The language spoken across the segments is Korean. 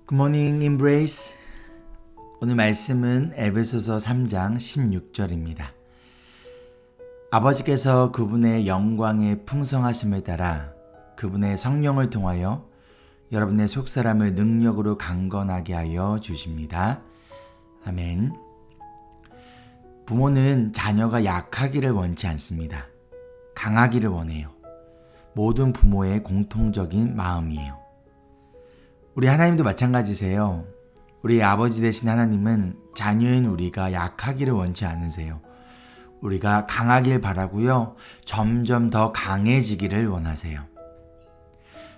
굿모닝 임브레이스. 오늘 말씀은 에베소서 3장 16절입니다. 아버지께서 그분의 영광의 풍성하심을 따라 그분의 성령을 통하여 여러분의 속사람을 능력으로 강건하게 하여 주십니다. 아멘. 부모는 자녀가 약하기를 원치 않습니다. 강하기를 원해요. 모든 부모의 공통적인 마음이에요. 우리 하나님도 마찬가지세요. 우리 아버지 되신 하나님은 자녀인 우리가 약하기를 원치 않으세요. 우리가 강하길 바라고요. 점점 더 강해지기를 원하세요.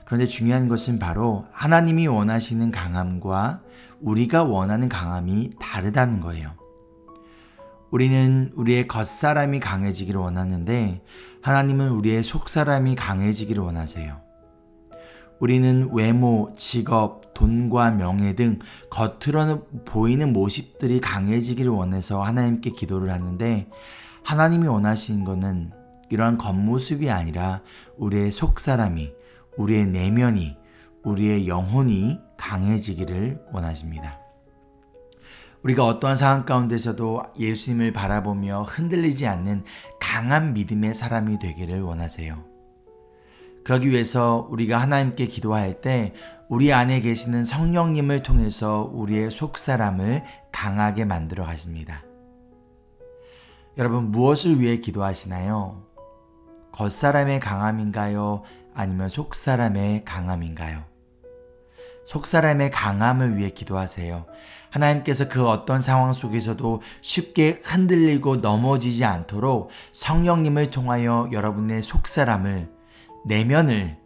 그런데 중요한 것은 바로 하나님이 원하시는 강함과 우리가 원하는 강함이 다르다는 거예요. 우리는 우리의 겉사람이 강해지기를 원하는데 하나님은 우리의 속사람이 강해지기를 원하세요. 우리는 외모, 직업, 돈과 명예 등 겉으로는 보이는 모습들이 강해지기를 원해서 하나님께 기도를 하는데 하나님이 원하시는 것은 이러한 겉모습이 아니라 우리의 속사람이, 우리의 내면이, 우리의 영혼이 강해지기를 원하십니다. 우리가 어떠한 상황 가운데서도 예수님을 바라보며 흔들리지 않는 강한 믿음의 사람이 되기를 원하세요. 그러기 위해서 우리가 하나님께 기도할 때 우리 안에 계시는 성령님을 통해서 우리의 속사람을 강하게 만들어 가십니다. 여러분, 무엇을 위해 기도하시나요? 겉사람의 강함인가요? 아니면 속사람의 강함인가요? 속사람의 강함을 위해 기도하세요. 하나님께서 그 어떤 상황 속에서도 쉽게 흔들리고 넘어지지 않도록 성령님을 통하여 여러분의 속사람을, 내면을,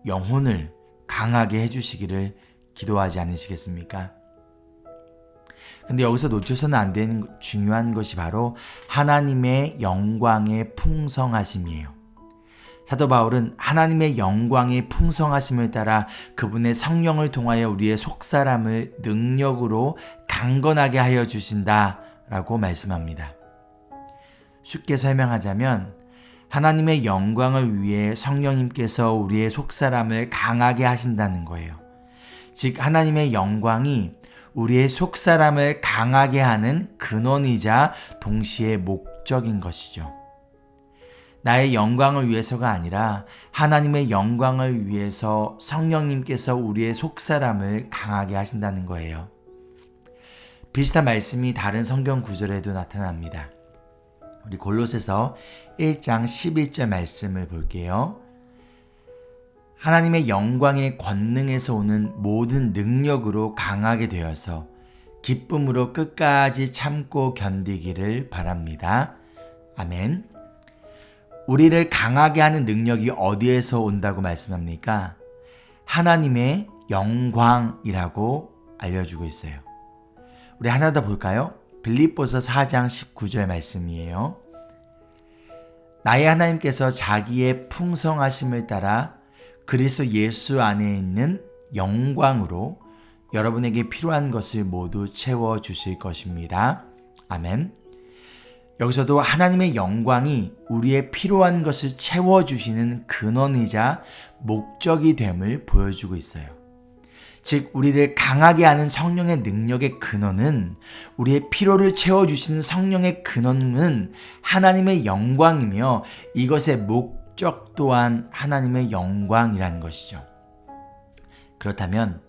영혼을 강하게 해주시기를 기도하지 않으시겠습니까? 근데 여기서 놓쳐서는 안 되는 중요한 것이 바로 하나님의 영광의 풍성하심이에요. 사도 바울은 하나님의 영광의 풍성하심을 따라 그분의 성령을 통하여 우리의 속사람을 능력으로 강건하게 하여 주신다 라고 말씀합니다. 쉽게 설명하자면 하나님의 영광을 위해 성령님께서 우리의 속사람을 강하게 하신다는 거예요. 즉 하나님의 영광이 우리의 속사람을 강하게 하는 근원이자 동시에 목적인 것이죠. 나의 영광을 위해서가 아니라 하나님의 영광을 위해서 성령님께서 우리의 속사람을 강하게 하신다는 거예요. 비슷한 말씀이 다른 성경 구절에도 나타납니다. 우리 골로새서 1장 11절 말씀을 볼게요. 하나님의 영광의 권능에서 오는 모든 능력으로 강하게 되어서 기쁨으로 끝까지 참고 견디기를 바랍니다. 아멘. 우리를 강하게 하는 능력이 어디에서 온다고 말씀합니까? 하나님의 영광이라고 알려주고 있어요. 우리 하나 더 볼까요? 빌립보서 4장 19절 말씀이에요. 나의 하나님께서 자기의 풍성하심을 따라 그리스도 예수 안에 있는 영광으로 여러분에게 필요한 것을 모두 채워주실 것입니다. 아멘. 여기서도 하나님의 영광이 우리의 필요한 것을 채워주시는 근원이자 목적이 됨을 보여주고 있어요. 즉 우리를 강하게 하는 성령의 능력의 근원은, 우리의 필요를 채워주시는 성령의 근원은 하나님의 영광이며 이것의 목적 또한 하나님의 영광이라는 것이죠. 그렇다면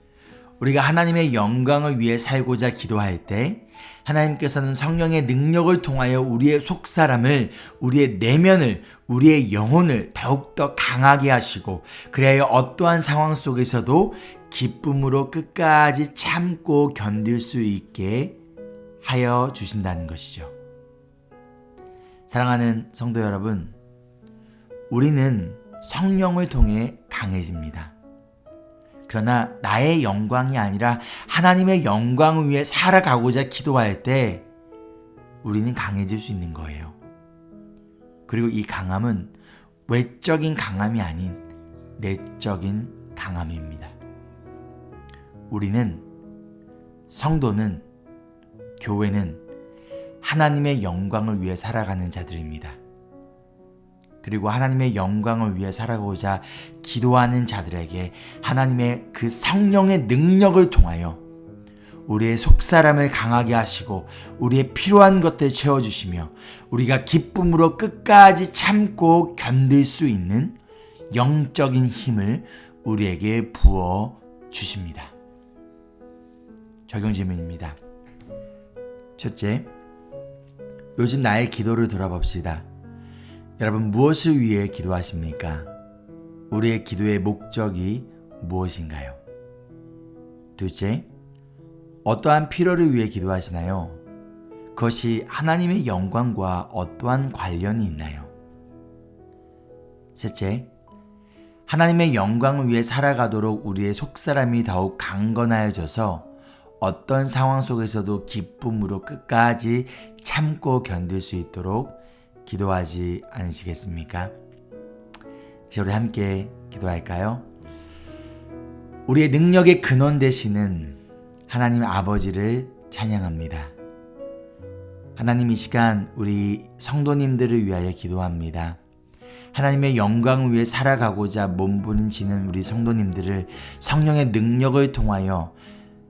우리가 하나님의 영광을 위해 살고자 기도할 때 하나님께서는 성령의 능력을 통하여 우리의 속사람을, 우리의 내면을, 우리의 영혼을 더욱더 강하게 하시고 그래야 어떠한 상황 속에서도 기쁨으로 끝까지 참고 견딜 수 있게 하여 주신다는 것이죠. 사랑하는 성도 여러분, 우리는 성령을 통해 강해집니다. 그러나 나의 영광이 아니라 하나님의 영광을 위해 살아가고자 기도할 때 우리는 강해질 수 있는 거예요. 그리고 이 강함은 외적인 강함이 아닌 내적인 강함입니다. 우리는, 성도는, 교회는 하나님의 영광을 위해 살아가는 자들입니다. 그리고 하나님의 영광을 위해 살아가고자 기도하는 자들에게 하나님의 그 성령의 능력을 통하여 우리의 속사람을 강하게 하시고 우리의 필요한 것들 채워주시며 우리가 기쁨으로 끝까지 참고 견딜 수 있는 영적인 힘을 우리에게 부어 주십니다. 적용 질문입니다. 첫째, 요즘 나의 기도를 돌아봅시다. 여러분, 무엇을 위해 기도하십니까? 우리의 기도의 목적이 무엇인가요? 둘째, 어떠한 필요를 위해 기도하시나요? 그것이 하나님의 영광과 어떠한 관련이 있나요? 셋째, 하나님의 영광을 위해 살아가도록 우리의 속사람이 더욱 강건하여져서 어떤 상황 속에서도 기쁨으로 끝까지 참고 견딜 수 있도록 기도하지 않으시겠습니까? 이제 우리 함께 기도할까요? 우리의 능력의 근원 되시는 하나님 아버지를 찬양합니다. 하나님, 이 시간 우리 성도님들을 위하여 기도합니다. 하나님의 영광을 위해 살아가고자 몸부림치는 우리 성도님들을 성령의 능력을 통하여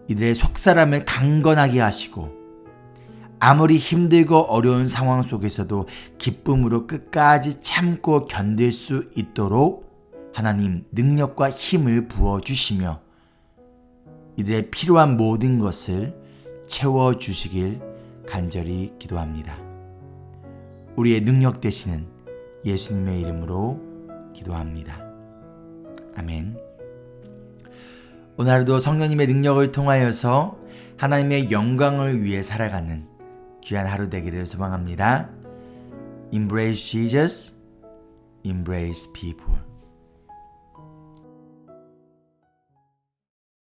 이들의 속사람을 강건하게 하시고 아무리 힘들고 어려운 상황 속에서도 기쁨으로 끝까지 참고 견딜 수 있도록 하나님 능력과 힘을 부어주시며 이들의 필요한 모든 것을 채워주시길 간절히 기도합니다. 우리의 능력 되시는 예수님의 이름으로 기도합니다. 아멘. 오늘 하루도 성령님의 능력을 통하여서 하나님의 영광을 위해 살아가는 귀한 하루 되기를 소망합니다. Embrace Jesus, embrace people.